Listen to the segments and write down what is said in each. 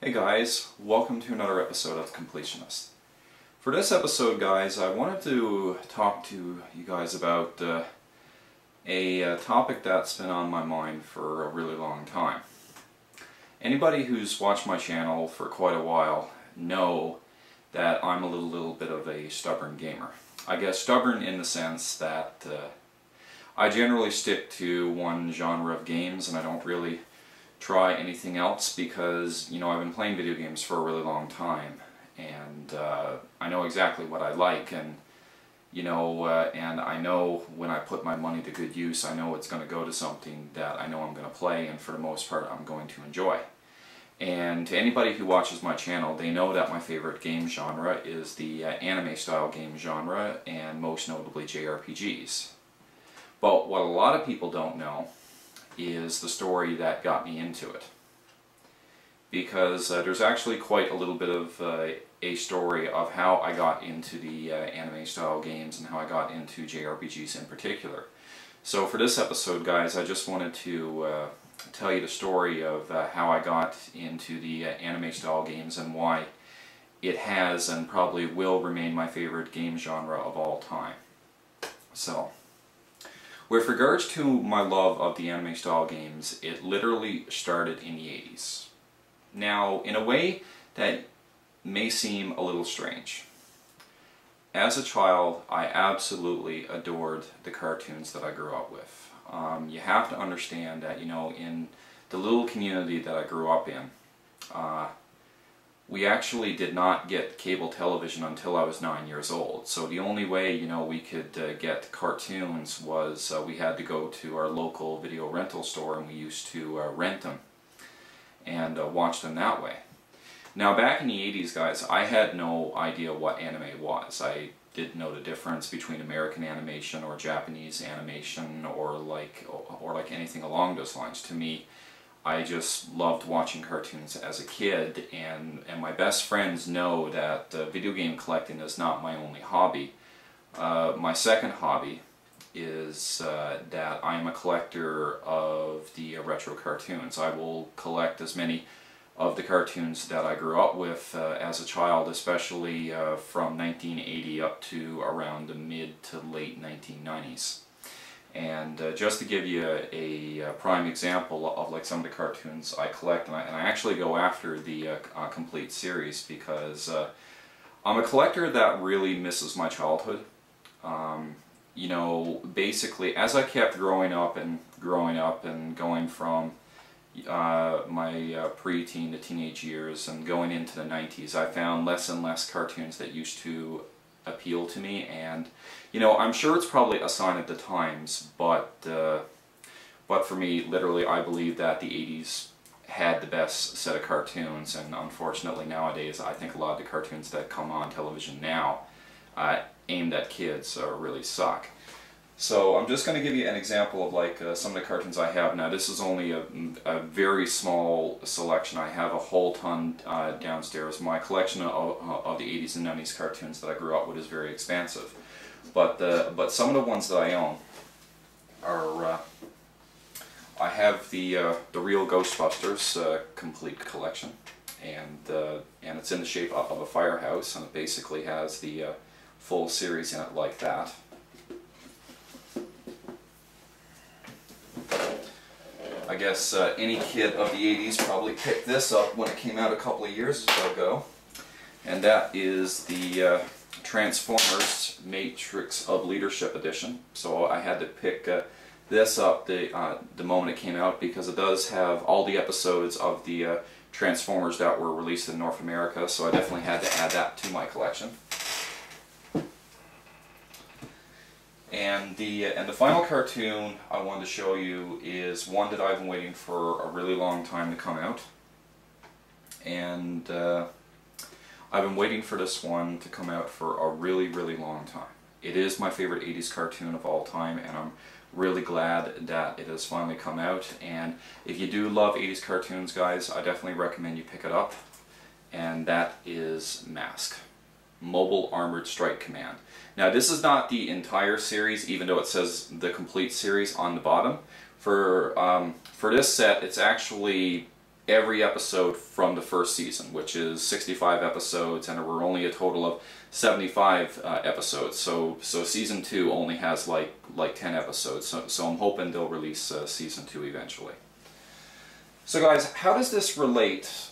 Hey guys, welcome to another episode of The Completionist. For this episode, guys, I wanted to talk to you guys about a topic that's been on my mind for a really long time. Anybody who's watched my channel for quite a while know that I'm a little bit of a stubborn gamer. I guess stubborn in the sense that I generally stick to one genre of games and I don't really try anything else because, you know, I've been playing video games for a really long time and I know exactly what I like, and you know, and I know when I put my money to good use, I know it's going to go to something that I know I'm going to play, and for the most part I'm going to enjoy. And to anybody who watches my channel, they know that my favorite game genre is the anime style game genre, and most notably JRPGs. But what a lot of people don't know is the story that got me into it. Because there's actually quite a little bit of a story of how I got into the anime style games and how I got into JRPGs in particular. So for this episode, guys, I just wanted to tell you the story of how I got into the anime style games and why it has and probably will remain my favorite game genre of all time. So, with regards to my love of the anime style games, it literally started in the 80s. Now, in a way that may seem a little strange. As a child, I absolutely adored the cartoons that I grew up with. You have to understand that, you know, in the little community that I grew up in, we actually did not get cable television until I was 9 years old. So the only way, you know, we could get cartoons was we had to go to our local video rental store, and we used to rent them and watch them that way. Now, back in the 80s, guys, I had no idea what anime was. I didn't know the difference between American animation or Japanese animation or like anything along those lines. To me, I just loved watching cartoons as a kid, and my best friends know that video game collecting is not my only hobby. My second hobby is that I am a collector of the retro cartoons. I will collect as many of the cartoons that I grew up with as a child, especially from 1980 up to around the mid to late 1990s. And just to give you a prime example of like some of the cartoons I collect, and I actually go after the complete series because I'm a collector that really misses my childhood. You know, basically, as I kept growing up and going from my pre-teen to teenage years and going into the 90s, I found less and less cartoons that used to appeal to me. And you know, I'm sure it's probably a sign of the times, but for me, literally, I believe that the 80s had the best set of cartoons, and unfortunately nowadays I think a lot of the cartoons that come on television now aimed at kids really suck. So I'm just going to give you an example of like some of the cartoons I have. Now, this is only a very small selection. I have a whole ton downstairs. My collection of the 80s and 90s cartoons that I grew up with is very expansive. But some of the ones that I own are I have the real Ghostbusters complete collection, and it's in the shape of a firehouse, and it basically has the full series in it like that. I guess any kid of the 80s probably picked this up when it came out a couple of years ago, and that is the Transformers Matrix of Leadership Edition. So I had to pick this up the moment it came out because it does have all the episodes of the Transformers that were released in North America, so I definitely had to add that to my collection. And the final cartoon I wanted to show you is one that I've been waiting for a really long time to come out. And I've been waiting for this one to come out for a really long time. It is my favorite 80s cartoon of all time, and I'm really glad that it has finally come out. And if you do love 80s cartoons, guys, I definitely recommend you pick it up. And that is Mask. Mobile Armored Strike Command. Now, this is not the entire series, even though it says the complete series on the bottom. For this set, it's actually every episode from the first season, which is 65 episodes, and there were only a total of 75 episodes. So season 2 only has like 10 episodes. So I'm hoping they'll release season 2 eventually. So guys, how does this relate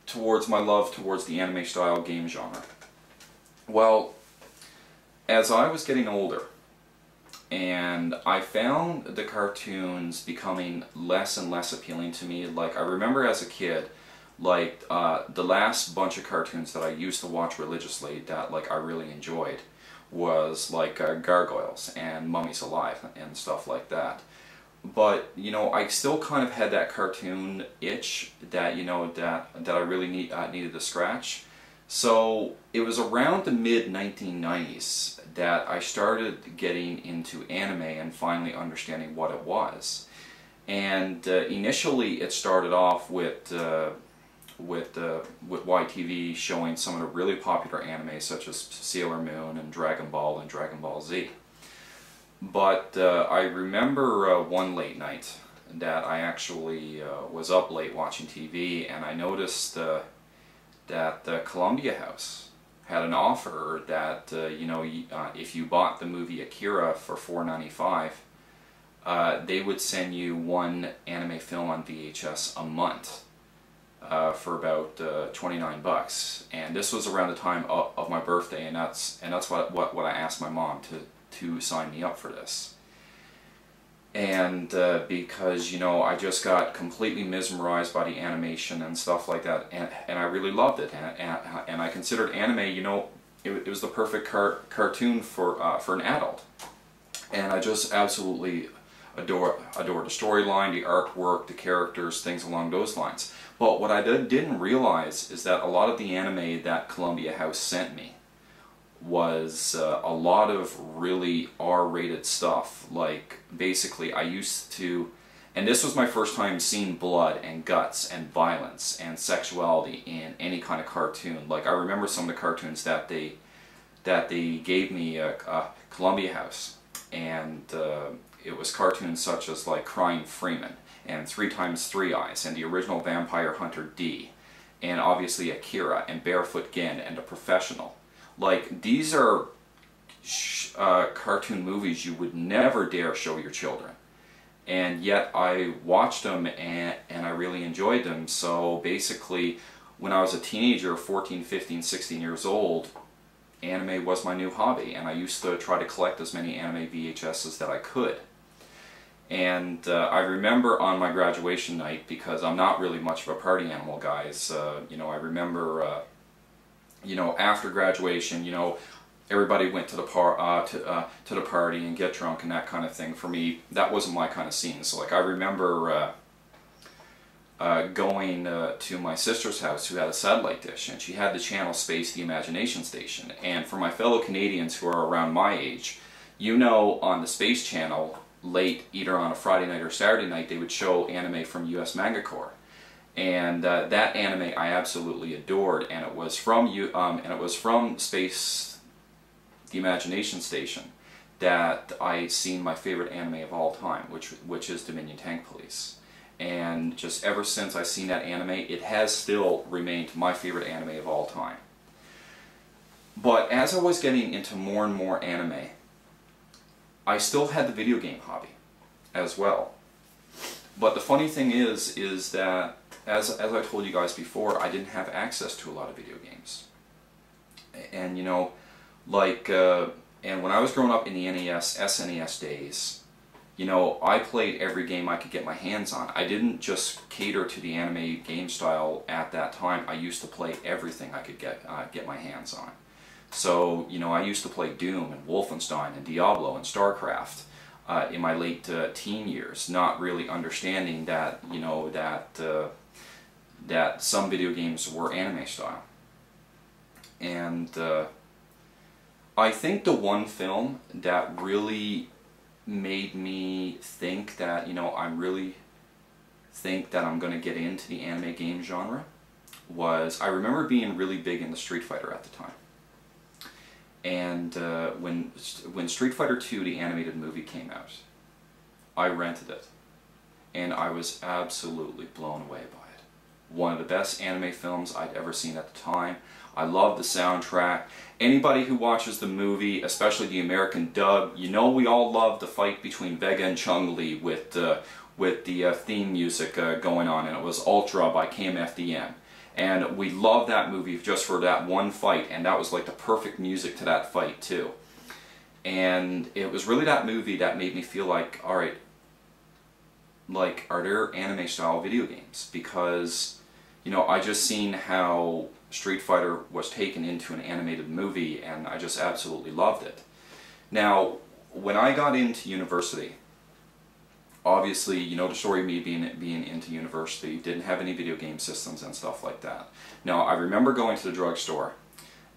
towards my love towards the anime style game genre? Well, as I was getting older, and I found the cartoons becoming less and less appealing to me. Like, I remember as a kid, like, the last bunch of cartoons that I used to watch religiously that, like, I really enjoyed was, like, Gargoyles and Mummies Alive and stuff like that. But, you know, I still kind of had that cartoon itch that, you know, that I really needed to scratch. So it was around the mid-1990s that I started getting into anime and finally understanding what it was. And initially it started off with YTV showing some of the really popular anime such as Sailor Moon and Dragon Ball and Dragon Ball Z. But I remember one late night that I actually was up late watching TV, and I noticed that the Columbia House had an offer that you know, if you bought the movie Akira for $4.95, they would send you one anime film on VHS a month for about $29. And this was around the time of my birthday, and that's what I asked my mom to sign me up for this. And because, you know, I just got completely mesmerized by the animation and stuff like that, and I really loved it, and I considered anime, you know, it was the perfect cartoon for an adult. And I just absolutely adore the storyline, the artwork, the characters, things along those lines. But what I didn't realize is that a lot of the anime that Columbia House sent me was a lot of really R-rated stuff. Like, basically I used to, and this was my first time seeing blood and guts and violence and sexuality in any kind of cartoon. Like, I remember some of the cartoons that they gave me Columbia House, and it was cartoons such as like Crying Freeman and 3x3 Eyes and the original Vampire Hunter D, and obviously Akira and Barefoot Gen and The Professional. Like, these are cartoon movies you would never dare show your children. And yet I watched them and I really enjoyed them. So basically, when I was a teenager, 14, 15, 16 years old, anime was my new hobby. And I used to try to collect as many anime VHSs that I could. And I remember on my graduation night, because I'm not really much of a party animal, guys, you know, I remember you know, after graduation, you know, everybody went to the party and get drunk and that kind of thing. For me, that wasn't my kind of scene. So, like, I remember going to my sister's house, who had a satellite dish, and she had the channel Space, the Imagination Station. And for my fellow Canadians who are around my age, you know, on the Space Channel, late, either on a Friday night or Saturday night, they would show anime from US Manga Corps. And that anime I absolutely adored, and it was from Space, the Imagination Station, that I seen my favorite anime of all time, which is Dominion Tank Police. And just ever since I seen that anime, it has still remained my favorite anime of all time. But as I was getting into more and more anime, I still had the video game hobby as well. But the funny thing is that, as I told you guys before, I didn't have access to a lot of video games. And, you know, like, and when I was growing up in the NES, SNES days, you know, I played every game I could get my hands on. I didn't just cater to the anime game style at that time. I used to play everything I could get my hands on. So, you know, I used to play Doom and Wolfenstein and Diablo and StarCraft in my late teen years, not really understanding that, you know, that some video games were anime style. And I think the one film that really made me think that, you know, I'm going to get into the anime game genre was, I remember being really big into Street Fighter at the time. And when Street Fighter II, the animated movie, came out, I rented it. And I was absolutely blown away by it. one of the best anime films I'd ever seen at the time. I love the soundtrack. Anybody who watches the movie, especially the American dub, you know we all love the fight between Vega and Chun-Li with the theme music going on, and it was Ultra by KMFDM. And we love that movie just for that one fight, and that was like the perfect music to that fight too. And it was really that movie that made me feel like, alright, like, are there anime style video games? Because, you know, I just seen how Street Fighter was taken into an animated movie, and I just absolutely loved it. Now, when I got into university, obviously, you know the story of me being into university, didn't have any video game systems and stuff like that. Now, I remember going to the drugstore,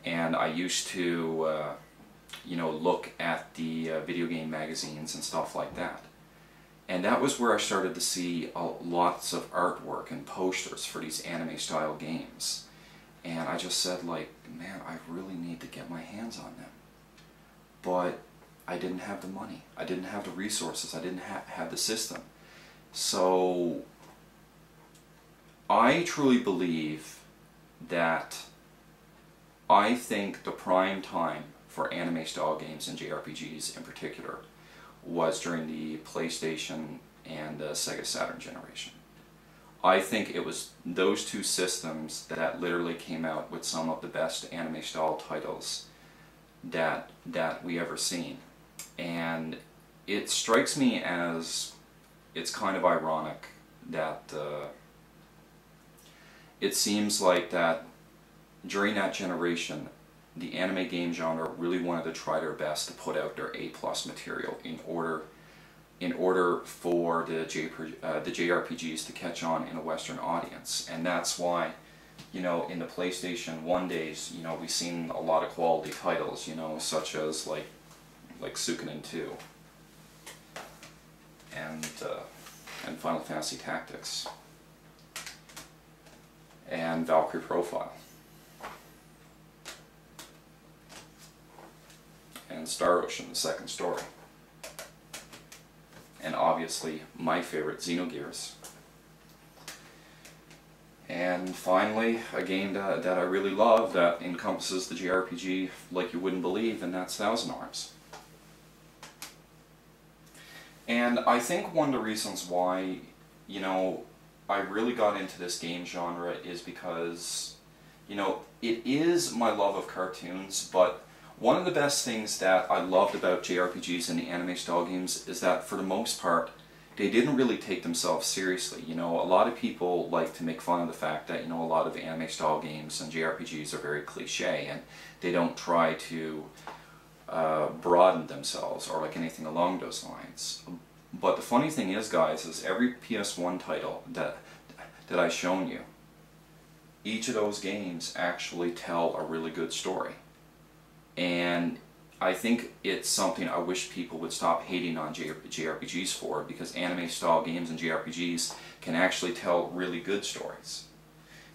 and I used to, you know, look at the video game magazines and stuff like that. And that was where I started to see lots of artwork and posters for these anime style games. And I just said, like, man, I really need to get my hands on them. But I didn't have the money. I didn't have the resources. I didn't have the system. So I truly believe that I think the prime time for anime style games and JRPGs in particular was during the PlayStation and Sega Saturn generation. I think it was those two systems that literally came out with some of the best anime style titles that we ever seen. And it strikes me as it's kind of ironic that it seems like that during that generation the anime game genre really wanted to try their best to put out their A+ material in order for the JRPGs to catch on in a Western audience. And that's why, you know, in the PlayStation 1 days, you know, we've seen a lot of quality titles, you know, such as like Suikoden 2 and Final Fantasy Tactics and Valkyrie Profile and Star Ocean, the second story, and obviously my favorite, Xenogears. And finally, a game that I really love that encompasses the JRPG like you wouldn't believe, and that's Thousand Arms. And I think one of the reasons why, you know, I really got into this game genre is because, you know, it is my love of cartoons, but one of the best things that I loved about JRPGs and the anime style games is that for the most part, they didn't really take themselves seriously. You know, a lot of people like to make fun of the fact that, you know, a lot of anime style games and JRPGs are very cliche and they don't try to broaden themselves or like anything along those lines. But the funny thing is, guys, is every PS1 title that I've shown you, each of those games actually tell a really good story. And I think it's something I wish people would stop hating on JRPGs for, because anime style games and JRPGs can actually tell really good stories.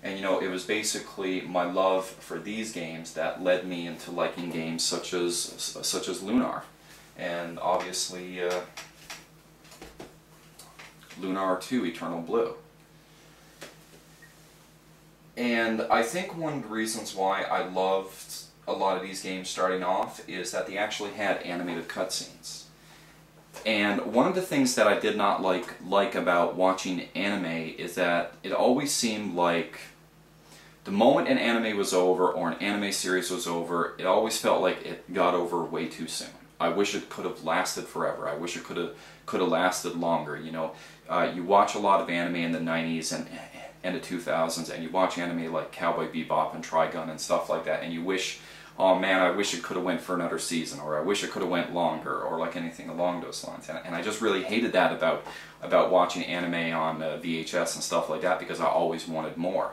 And you know, it was basically my love for these games that led me into liking games such as Lunar, and obviously Lunar 2 Eternal Blue. And I think one of the reasons why I loved a lot of these games starting off is that they actually had animated cutscenes. And one of the things that I did not like about watching anime is that it always seemed like the moment an anime was over or an anime series was over, it always felt like it got over way too soon. I wish it could have lasted forever. I wish it could have lasted longer. You know, you watch a lot of anime in the 90s and the 2000s, and you watch anime like Cowboy Bebop and Trigun and stuff like that, and you wish, oh man, I wish it could have went for another season, or I wish it could have went longer, or like anything along those lines. And I just really hated that about watching anime on VHS and stuff like that, because I always wanted more.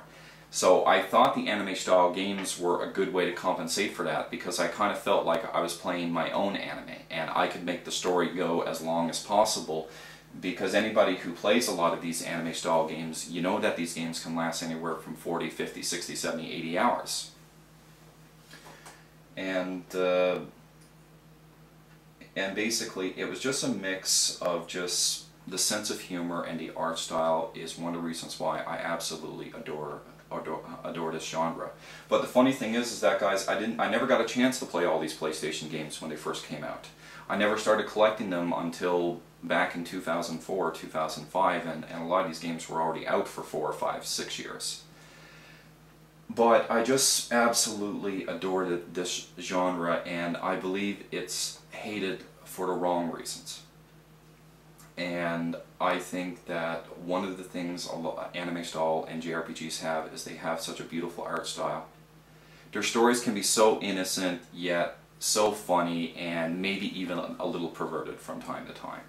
So I thought the anime style games were a good way to compensate for that, because I kind of felt like I was playing my own anime, and I could make the story go as long as possible, because anybody who plays a lot of these anime style games, you know that these games can last anywhere from 40, 50, 60, 70, 80 hours. And basically it was just a mix of just the sense of humor and the art style is one of the reasons why I absolutely adore this genre. But the funny thing is that, guys, I never got a chance to play all these PlayStation games when they first came out. I never started collecting them until back in 2004, 2005, and a lot of these games were already out for 4 or 5, 6 years. But I just absolutely adored this genre, and I believe it's hated for the wrong reasons. And I think that one of the things anime style and JRPGs have is they have such a beautiful art style. Their stories can be so innocent, yet so funny, and maybe even a little perverted from time to time.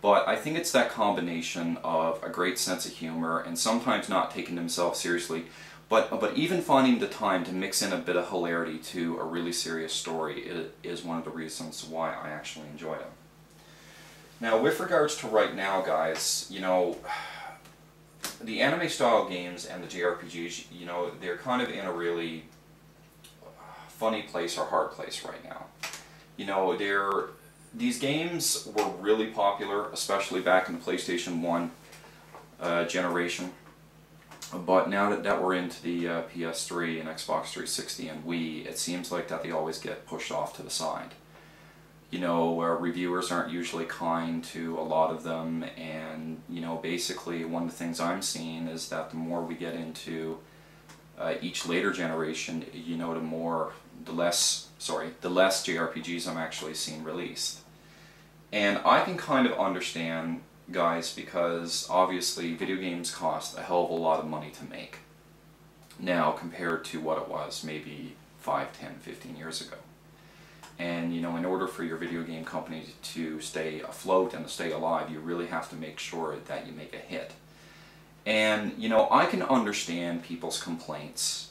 But I think it's that combination of a great sense of humor and sometimes not taking themselves seriously, but even finding the time to mix in a bit of hilarity to a really serious story is one of the reasons why I actually enjoy them. Now, with regards to right now, guys, you know, the anime style games and the JRPGs, you know, they're kind of in a really funny place or hard place right now. You know, these games were really popular, especially back in the PlayStation 1 generation. But now that we're into the PS3 and Xbox 360 and Wii, it seems like that they always get pushed off to the side. You know, reviewers aren't usually kind to a lot of them, and, you know, basically one of the things I'm seeing is that the more we get into each later generation, you know, the less JRPGs I'm actually seeing released. And I can kind of understand, guys, because obviously video games cost a hell of a lot of money to make now compared to what it was maybe 5, 10, 15 years ago. And, you know, in order for your video game company to stay afloat and to stay alive, you really have to make sure that you make a hit. And, you know, I can understand people's complaints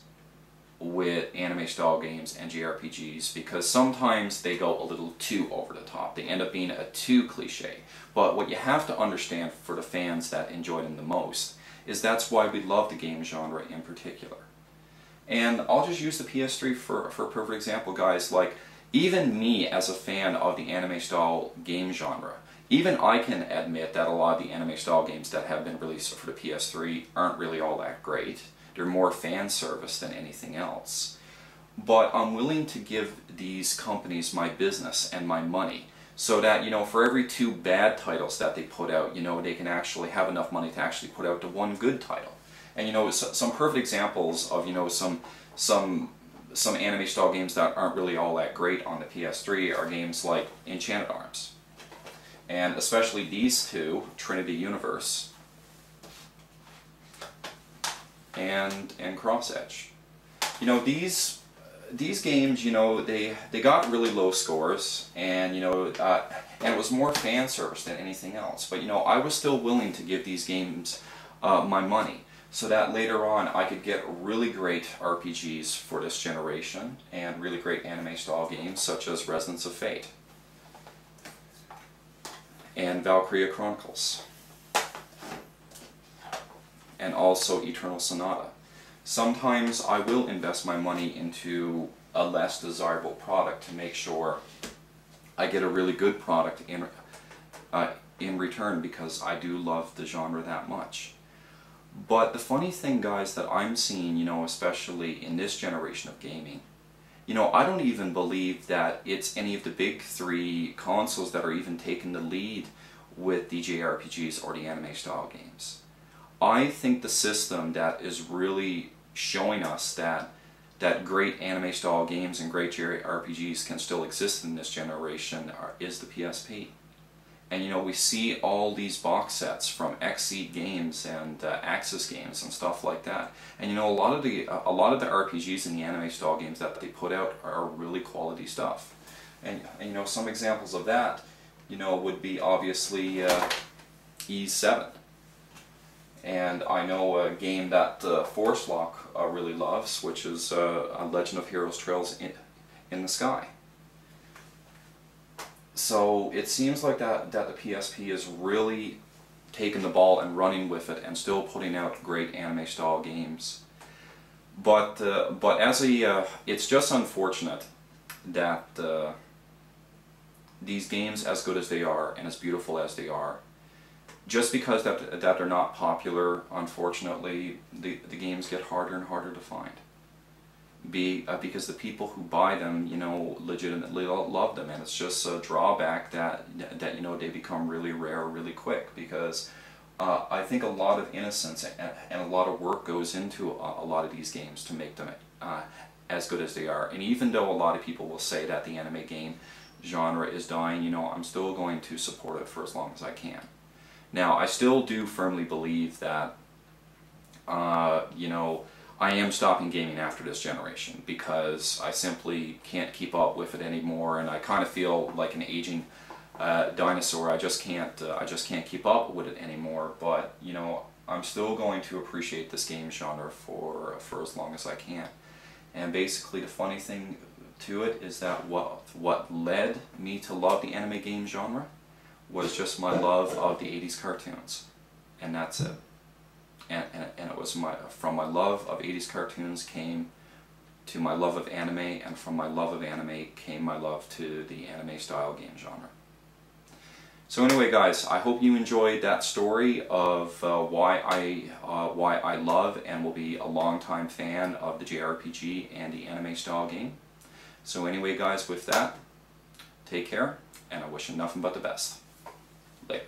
with anime style games and JRPGs because sometimes they go a little too over the top. They end up being too cliche. But what you have to understand for the fans that enjoy them the most is that's why we love the game genre in particular. And I'll just use the PS3 for a perfect example, guys. Like, even me as a fan of the anime style game genre, even I can admit that a lot of the anime style games that have been released for the PS3 aren't really all that great. They're more fan service than anything else. But I'm willing to give these companies my business and my money so that, you know, for every 2 bad titles that they put out, you know, they can actually have enough money to actually put out the 1 good title. And, you know, some perfect examples of, you know, some anime style games that aren't really all that great on the PS3 are games like Enchanted Arms. And especially these two, Trinity Universe and Cross Edge. You know, these games, you know, they got really low scores, and, you know, and it was more fan service than anything else. But, you know, I was still willing to give these games my money, so that later on I could get really great RPGs for this generation and really great anime style games such as Resonance of Fate and Valkyria Chronicles and also Eternal Sonata. Sometimes I will invest my money into a less desirable product to make sure I get a really good product in return, because I do love the genre that much. But the funny thing, guys, that I'm seeing, you know, especially in this generation of gaming, you know, I don't even believe that it's any of the big 3 consoles that are even taking the lead with the JRPGs or the anime style games. I think the system that is really showing us that great anime style games and great JRPGs can still exist in this generation is the PSP. And, you know, we see all these box sets from Xseed Games and Axis Games and stuff like that. And, you know, a lot of the RPGs and the anime style games that they put out are really quality stuff. And you know, some examples of that, you know, would be obviously E7. And I know a game that Forestlocke really loves, which is a Legend of Heroes Trails in the Sky. So it seems like that the PSP is really taking the ball and running with it and still putting out great anime style games. But as it's just unfortunate that these games, as good as they are and as beautiful as they are, just because that they're not popular, unfortunately, the games get harder and harder to find. Because the people who buy them, you know, legitimately love them, and it's just a drawback that you know, they become really rare really quick, because I think a lot of innocence and a lot of work goes into a lot of these games to make them as good as they are. And even though a lot of people will say that the anime game genre is dying, you know, I'm still going to support it for as long as I can. Now, I still do firmly believe that, you know, I am stopping gaming after this generation, because I simply can't keep up with it anymore, and I kind of feel like an aging dinosaur. I just can't keep up with it anymore. But you know, I'm still going to appreciate this game genre for as long as I can. And basically, the funny thing to it is that what led me to love the anime game genre was just my love of the 80s cartoons, and that's it. And it was from my love of 80s cartoons came to my love of anime, and from my love of anime came my love to the anime style game genre. So anyway, guys, I hope you enjoyed that story of why I love and will be a longtime fan of the JRPG and the anime style game. So anyway, guys, with that, take care, and I wish you nothing but the best. Later.